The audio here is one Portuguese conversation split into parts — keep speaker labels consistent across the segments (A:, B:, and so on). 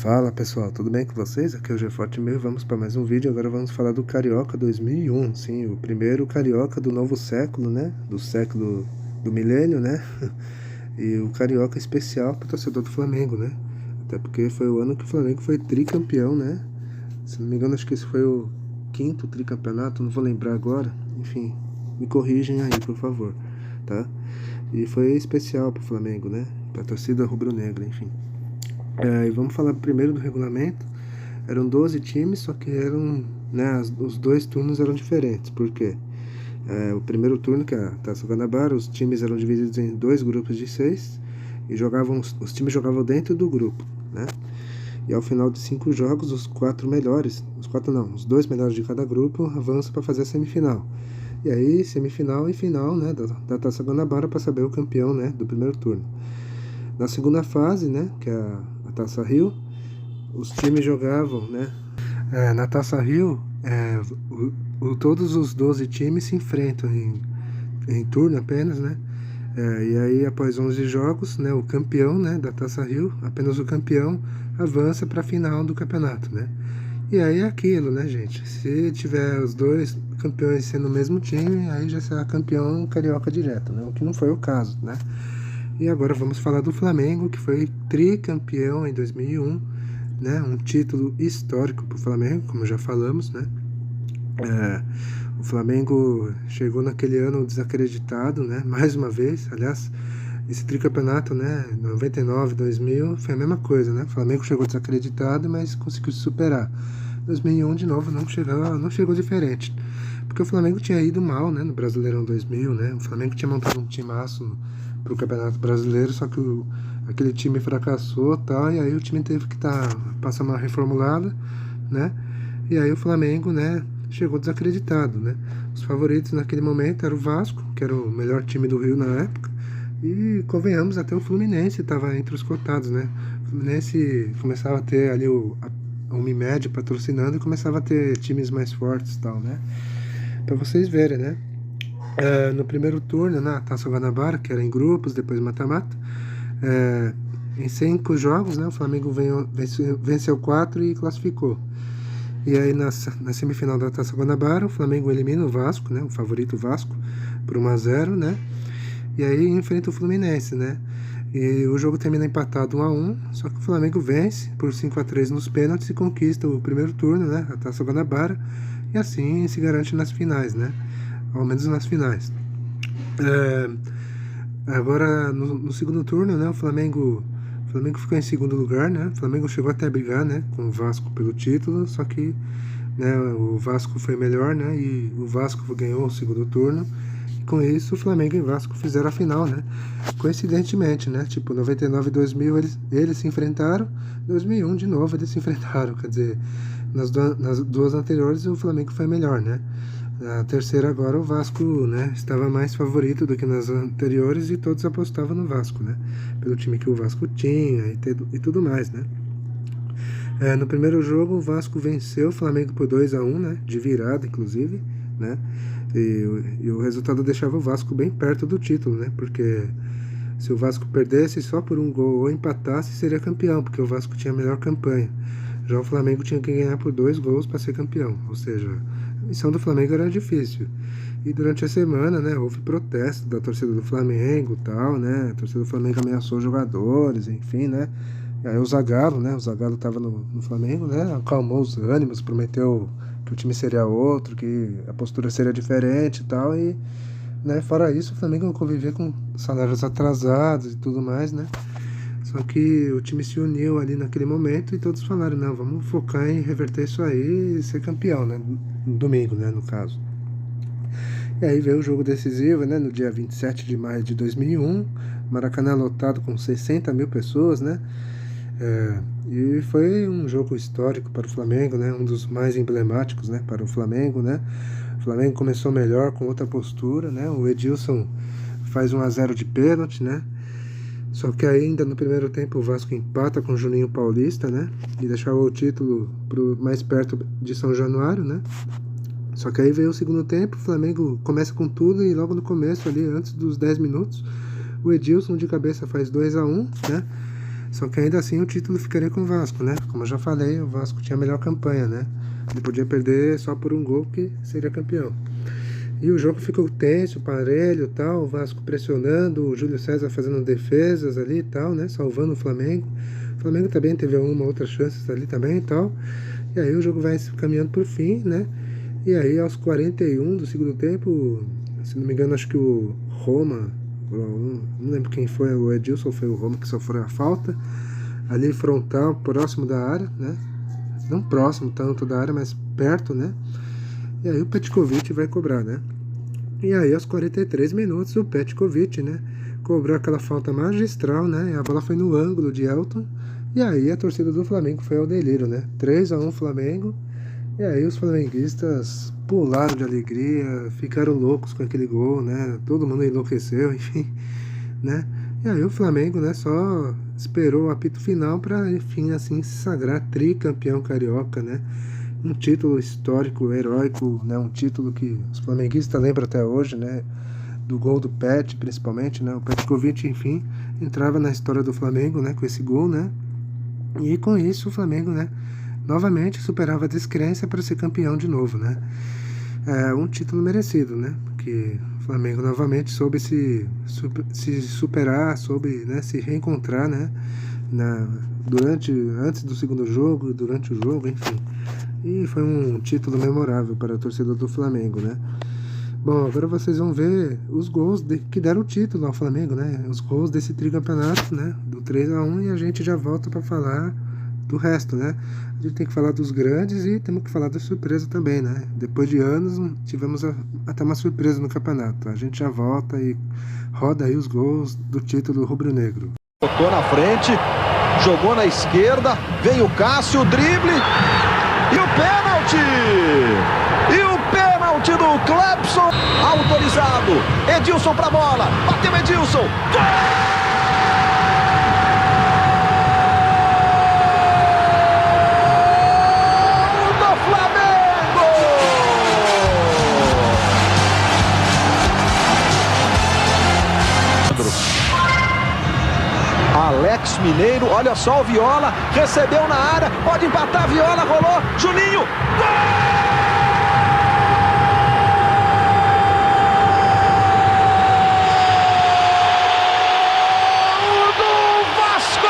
A: Fala pessoal, tudo bem com vocês? Aqui é o Geforte Meio, vamos para mais um vídeo. Agora vamos falar do Carioca 2001, sim, o primeiro Carioca do novo século, né? Do século do milênio, né? E o Carioca especial para o torcedor do Flamengo, né? Até porque foi o ano que o Flamengo foi tricampeão, né? Se não me engano, acho que esse foi o quinto tricampeonato, não vou lembrar agora. Enfim, me corrigem aí, por favor, tá? E foi especial para o Flamengo, né? Para a torcida rubro-negra, enfim. E vamos falar primeiro do regulamento. Eram 12 times, só que eram, né, os dois turnos eram diferentes. Por quê? O primeiro turno, que é a Taça Guanabara, os times eram divididos em dois grupos de 6 e os times jogavam dentro do grupo, né? E ao final de 5 jogos, os 4 melhores, os 2 melhores de cada grupo avançam para fazer a semifinal. E aí, semifinal e final, né, da Taça Guanabara para saber o campeão, né, do primeiro turno. Na segunda fase, né, que é a Taça Rio, os times jogavam, né? Na Taça Rio, todos os 12 times se enfrentam em turno apenas, né? E aí, após 11 jogos, né, o campeão, né, da Taça Rio, apenas o campeão, avança para a final do campeonato, né? E aí é aquilo, né, gente? Se tiver os dois campeões sendo o mesmo time, aí já será campeão carioca direto, né? O que não foi o caso, né? E agora vamos falar do Flamengo, que foi tricampeão em 2001, né? Um título histórico para o Flamengo, como já falamos, né? O Flamengo chegou naquele ano desacreditado, né? Mais uma vez, aliás, esse tricampeonato, né? 99, 2000, foi a mesma coisa, né? O Flamengo chegou desacreditado, mas conseguiu se superar. 2001 de novo não chegou diferente, porque o Flamengo tinha ido mal, né? No Brasileirão 2000, né? O Flamengo tinha montado um timaço para o Campeonato Brasileiro, só que aquele time fracassou, tal, e aí o time teve que passar uma reformulada, né? E aí o Flamengo, né, chegou desacreditado, né? Os favoritos naquele momento eram o Vasco, que era o melhor time do Rio na época, e convenhamos, até o Fluminense estava entre os cotados, né? O Fluminense começava a ter ali a Unimed patrocinando e começava a ter times mais fortes e tal, né? Para vocês verem, né? No primeiro turno, na Taça Guanabara, que era em grupos, depois mata-mata, em 5 jogos, né, o Flamengo venceu 4 e classificou. E aí na semifinal da Taça Guanabara, o Flamengo elimina o Vasco, né, o favorito Vasco, por 1-0, né? E aí enfrenta o Fluminense, né? E o jogo termina empatado 1-1, só que o Flamengo vence por 5-3 nos pênaltis e conquista o primeiro turno, né, a Taça Guanabara, e assim se garante nas finais, né? Ao menos nas finais. Agora, no segundo turno, né, o Flamengo ficou em segundo lugar, né? O Flamengo chegou até a brigar, né, com o Vasco pelo título, só que, né, o Vasco foi melhor, né? E o Vasco ganhou o segundo turno. E com isso, o Flamengo e o Vasco fizeram a final, né? Coincidentemente, né? Tipo, 99 e 2000 eles se enfrentaram, 2001 de novo eles se enfrentaram, quer dizer, nas duas anteriores o Flamengo foi melhor, né? Na terceira agora o Vasco, né, estava mais favorito do que nas anteriores e todos apostavam no Vasco, né? Pelo time que o Vasco tinha e tudo mais, né? No primeiro jogo o Vasco venceu o Flamengo por 2-1, né? De virada, inclusive, né? E o resultado deixava o Vasco bem perto do título, né? Porque se o Vasco perdesse só por um gol ou empatasse, seria campeão, porque o Vasco tinha a melhor campanha. Já o Flamengo tinha que ganhar por 2 gols para ser campeão, ou seja, a missão do Flamengo era difícil. E durante a semana, né, houve protesto da torcida do Flamengo e tal, né? A torcida do Flamengo ameaçou jogadores, enfim, né? E aí o Zagallo, né? O Zagallo estava no Flamengo, né? Acalmou os ânimos, prometeu que o time seria outro, que a postura seria diferente e tal. E, né, fora isso, o Flamengo convivia com salários atrasados e tudo mais, né? Só que o time se uniu ali naquele momento e todos falaram, não, vamos focar em reverter isso aí e ser campeão, né? No domingo, né, no caso. E aí veio o jogo decisivo, né, no dia 27 de maio de 2001, Maracanã lotado com 60 mil pessoas, né? E foi um jogo histórico para o Flamengo, né? Um dos mais emblemáticos, né, para o Flamengo, né? O Flamengo começou melhor, com outra postura, né? O Edilson faz 1-0 de pênalti, né? Só que ainda no primeiro tempo o Vasco empata com o Juninho Paulista, né? E deixava o título mais perto de São Januário, né? Só que aí veio o segundo tempo, o Flamengo começa com tudo e logo no começo ali, antes dos 10 minutos, o Edilson de cabeça faz 2-1, né? Só que ainda assim o título ficaria com o Vasco, né? Como eu já falei, o Vasco tinha a melhor campanha, né? Ele podia perder só por um gol que seria campeão. E o jogo ficou tenso, parelho e tal, o Vasco pressionando, o Júlio César fazendo defesas ali e tal, né? Salvando o Flamengo. O Flamengo também teve uma outra chance ali também e tal. E aí o jogo vai se caminhando por fim, né? E aí aos 41 do segundo tempo, se não me engano, acho que o Roma, não lembro quem foi, o Edilson foi o Roma que sofreu a falta, ali frontal, próximo da área, né? Não próximo tanto da área, mas perto, né? E aí o Petkovic vai cobrar, né? E aí aos 43 minutos o Petkovic, né? Cobrou aquela falta magistral, né? E a bola foi no ângulo de Elton. E aí a torcida do Flamengo foi ao delírio, né? 3-1 Flamengo. E aí os flamenguistas pularam de alegria, ficaram loucos com aquele gol, né? Todo mundo enlouqueceu, enfim, né? E aí o Flamengo, né, só esperou o apito final para, enfim, assim, se sagrar tricampeão carioca, né? Um título histórico, heróico, né? Um título que os flamenguistas lembram até hoje, né? Do gol do Pet, principalmente, né? O Petkovic, enfim, entrava na história do Flamengo, né? Com esse gol, né? E com isso o Flamengo, né? Novamente superava a descrença para ser campeão de novo, né? É um título merecido, né? Porque o Flamengo novamente soube se superar, soube, né, se reencontrar, né? Antes do segundo jogo, durante o jogo, enfim. E foi um título memorável para a torcida do Flamengo, né? Bom, agora vocês vão ver os gols que deram o título ao Flamengo, né? Os gols desse tricampeonato, né? Do 3-1, e a gente já volta para falar do resto, né? A gente tem que falar dos grandes e temos que falar da surpresa também, né? Depois de anos, tivemos até uma surpresa no campeonato. A gente já volta e roda aí os gols do título rubro-negro.
B: Botou na frente, jogou na esquerda, vem o Cássio, o drible e o pênalti! E o pênalti do Clepson, autorizado. Edilson pra bola, bateu Edilson, gol! Alex Mineiro, olha só o Viola, recebeu na área, pode empatar, Viola, rolou, Juninho, gol do Vasco!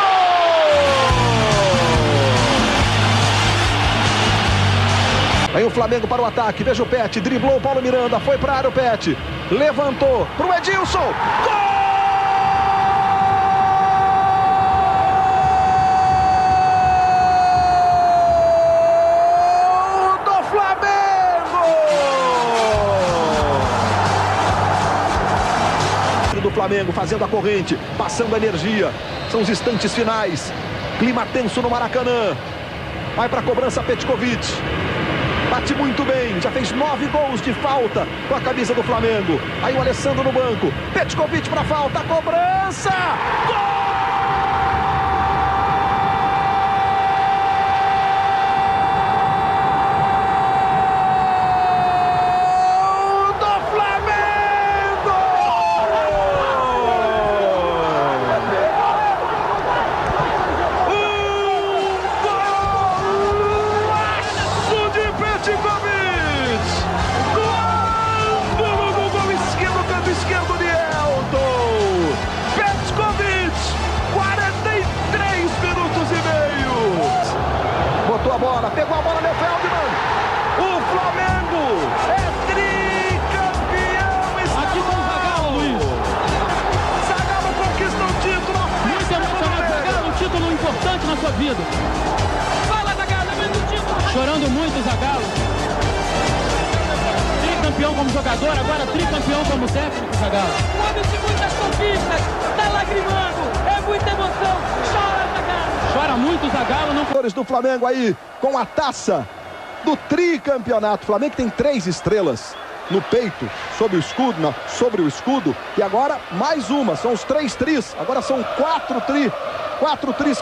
B: Aí o Flamengo para o ataque, veja o Pet, driblou o Paulo Miranda, foi para a área o Pet, levantou para o Edilson, gol! Flamengo fazendo a corrente, passando a energia, são os instantes finais, clima tenso no Maracanã, vai para a cobrança Petkovic, bate muito bem, já fez 9 gols de falta com a camisa do Flamengo, aí o Alessandro no banco, Petkovic para falta, cobrança, gol! Pegou a bola, meu Feldman. O Flamengo é tricampeão estadual.
C: Zagallo, Luiz.
B: Zagallo conquista o título.
C: Muito emocionante, Zagallo, um título importante na sua vida. Fala, Zagallo, vendo o título. Chorando muito, Zagallo. Tricampeão como jogador, agora tricampeão como técnico, Zagallo. Um homem de muitas conquistas, tá lagrimando, é muita emoção. Chora, Zagallo. Chora muito, Zagallo. Não...
B: do Flamengo aí com a taça do tricampeonato. O Flamengo tem 3 estrelas no peito, sobre o escudo, e agora mais uma, são os 3 tris, agora são 4 tris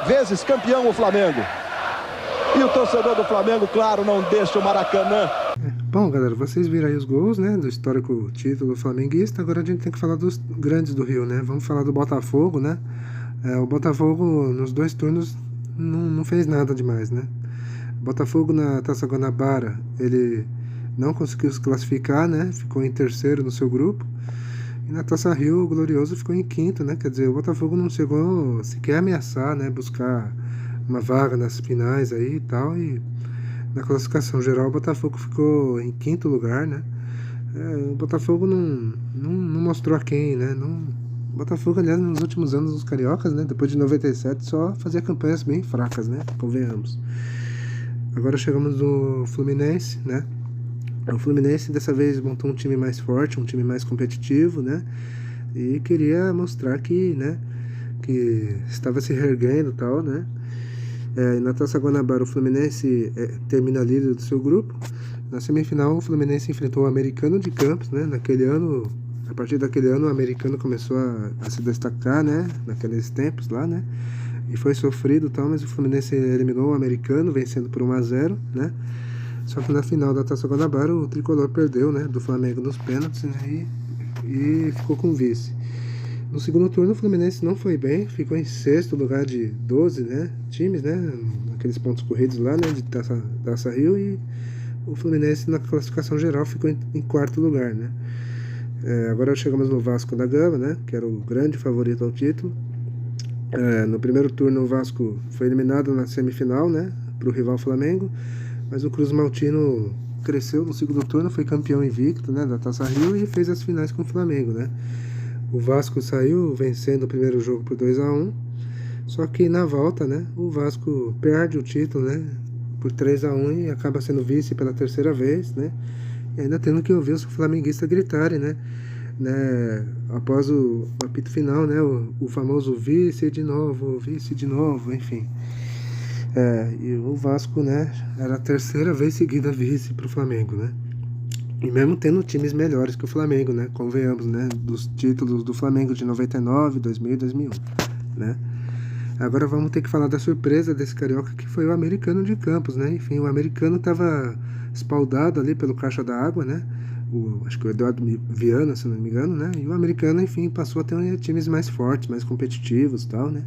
B: vezes campeão o Flamengo. E o torcedor do Flamengo, claro, não deixa o Maracanã.
A: Bom, galera, vocês viram aí os gols, né, do histórico título flamenguista. Agora a gente tem que falar dos grandes do Rio, né? Vamos falar do Botafogo, né? O Botafogo nos 2 turnos não fez nada demais, né? O Botafogo na Taça Guanabara, ele não conseguiu se classificar, né? Ficou em terceiro no seu grupo. E na Taça Rio, o Glorioso ficou em quinto, né? Quer dizer, o Botafogo não chegou sequer a ameaçar, né? Buscar uma vaga nas finais aí e tal. E na classificação geral, o Botafogo ficou em quinto lugar, né? O Botafogo não mostrou a quem, né? O Botafogo, aliás, nos últimos anos dos cariocas, né? Depois de 97, só fazia campanhas bem fracas, né? Convenhamos. Agora chegamos no Fluminense, né? O Fluminense dessa vez montou um time mais forte, um time mais competitivo, né? E queria mostrar que, né, que estava se reerguendo e tal, né? Na Taça Guanabara, o Fluminense termina líder do seu grupo. Na semifinal, o Fluminense enfrentou o Americano de Campos, né? Naquele ano, a partir daquele ano, o Americano começou a se destacar, né? Naqueles tempos lá, né? E foi sofrido e tal, mas o Fluminense eliminou o Americano, vencendo por 1-0, né? Só que na final da Taça Guanabara o Tricolor perdeu, né, do Flamengo nos pênaltis, né, e ficou com vice. No segundo turno o Fluminense não foi bem, ficou em sexto lugar de 12, né, times, né, aqueles pontos corridos lá, né, de Taça Rio, e o Fluminense na classificação geral ficou em quarto lugar, né. Agora chegamos no Vasco da Gama, né, que era o grande favorito ao título. No primeiro turno o Vasco foi eliminado na semifinal, né, para o rival Flamengo. Mas o Cruz Maltino cresceu no segundo turno, foi campeão invicto, né, da Taça Rio e fez as finais com o Flamengo, né. O Vasco saiu vencendo o primeiro jogo por 2-1, só que na volta, né, o Vasco perde o título, né, por 3-1 e acaba sendo vice pela terceira vez, né, e ainda tendo que ouvir os flamenguistas gritarem, né, após o apito final, né, o famoso vice de novo, enfim. E o Vasco, né, era a terceira vez seguida vice pro Flamengo, né? E mesmo tendo times melhores que o Flamengo, né? Convenhamos, né? Dos títulos do Flamengo de 99, 2000 e 2001, né? Agora vamos ter que falar da surpresa desse carioca, que foi o Americano de Campos, né? Enfim, o Americano estava espaldado ali pelo Caixa da Água, né? Acho que o Eduardo Viana, se não me engano, né? E o Americano, enfim, passou a ter times mais fortes, mais competitivos e tal, né?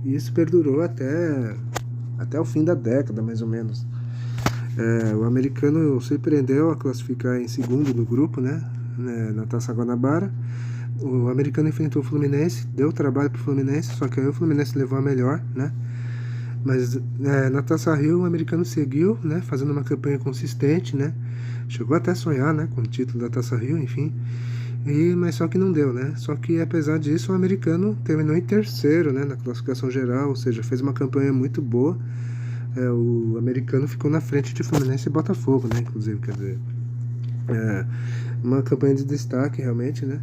A: E isso perdurou até o fim da década, mais ou menos. O Americano surpreendeu a classificar em segundo no grupo, né, na Taça Guanabara. O Americano enfrentou o Fluminense, deu trabalho pro Fluminense, só que aí o Fluminense levou a melhor, né. Mas na Taça Rio o Americano seguiu, né, fazendo uma campanha consistente, né. Chegou até a sonhar, né, com o título da Taça Rio, enfim. Mas só que não deu, né? Só que apesar disso o Americano terminou em terceiro, né, na classificação geral, ou seja, fez uma campanha muito boa. O Americano ficou na frente de Fluminense e Botafogo, né, inclusive, quer dizer, uma campanha de destaque realmente, né.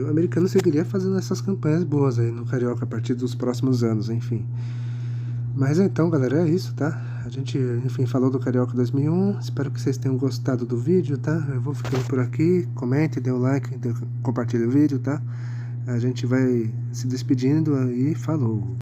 A: O Americano seguiria fazendo essas campanhas boas aí no Carioca a partir dos próximos anos, enfim. Mas então, galera, é isso, tá? A gente, enfim, falou do Carioca 2001. Espero que vocês tenham gostado do vídeo, tá? Eu vou ficando por aqui. Comente, dê um like, compartilhe o vídeo, tá? A gente vai se despedindo e falou!